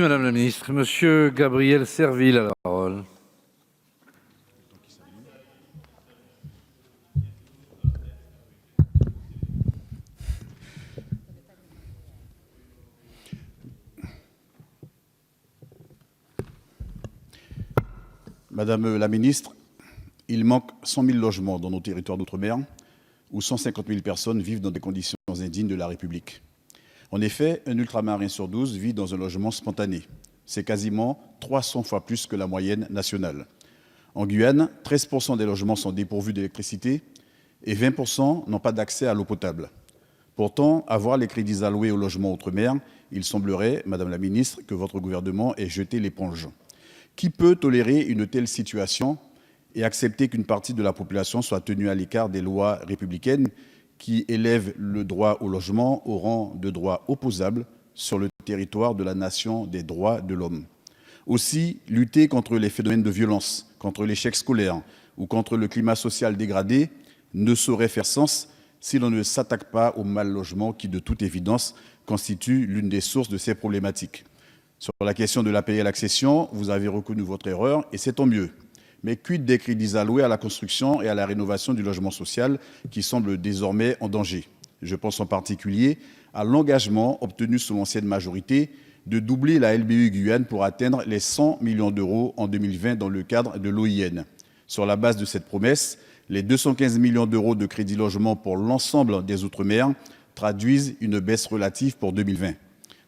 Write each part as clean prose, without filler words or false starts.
Madame la ministre. Monsieur Gabriel Serville a la parole. Madame la ministre, il manque 100 000 logements dans nos territoires d'outre-mer, où 150 000 personnes vivent dans des conditions indignes de la République. En effet, un ultramarin sur 12 vit dans un logement spontané. C'est quasiment 300 fois plus que la moyenne nationale. En Guyane, 13% des logements sont dépourvus d'électricité et 20% n'ont pas d'accès à l'eau potable. Pourtant, à voir les crédits alloués au logement outre-mer, il semblerait, Madame la ministre, que votre gouvernement ait jeté l'éponge. Qui peut tolérer une telle situation et accepter qu'une partie de la population soit tenue à l'écart des lois républicaines qui élèvent le droit au logement au rang de droit opposable sur le territoire de la nation des droits de l'homme? Aussi, lutter contre les phénomènes de violence, contre l'échec scolaire ou contre le climat social dégradé ne saurait faire sens si l'on ne s'attaque pas au mal logement qui, de toute évidence, constitue l'une des sources de ces problématiques. Sur la question de l'APL accession, vous avez reconnu votre erreur et c'est tant mieux. Mais quid des crédits alloués à la construction et à la rénovation du logement social qui semblent désormais en danger? Je pense en particulier à l'engagement obtenu sous l'ancienne majorité de doubler la LBU Guyane pour atteindre les 100 millions d'euros en 2020 dans le cadre de l'OIN. Sur la base de cette promesse, les 215 millions d'euros de crédit logement pour l'ensemble des Outre-mer traduisent une baisse relative pour 2020.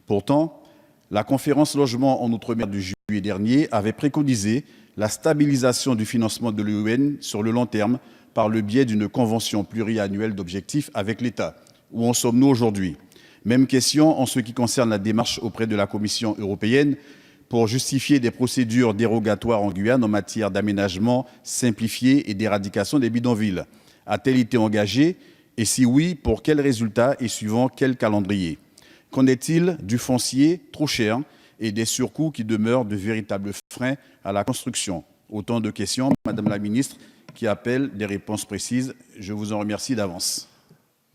Pourtant, la conférence logement en Outre-mer du juillet dernier avait préconisé la stabilisation du financement de l'OIN sur le long terme par le biais d'une convention pluriannuelle d'objectifs avec l'État. Où en sommes-nous aujourd'hui? Même question en ce qui concerne la démarche auprès de la Commission européenne pour justifier des procédures dérogatoires en Guyane en matière d'aménagement simplifié et d'éradication des bidonvilles. A-t-elle été engagée? Et si oui, pour quels résultats et suivant quel calendrier? Qu'en est-il du foncier trop cher et des surcoûts qui demeurent de véritables freins à la construction? Autant de questions, Madame la ministre, qui appellent des réponses précises. Je vous en remercie d'avance.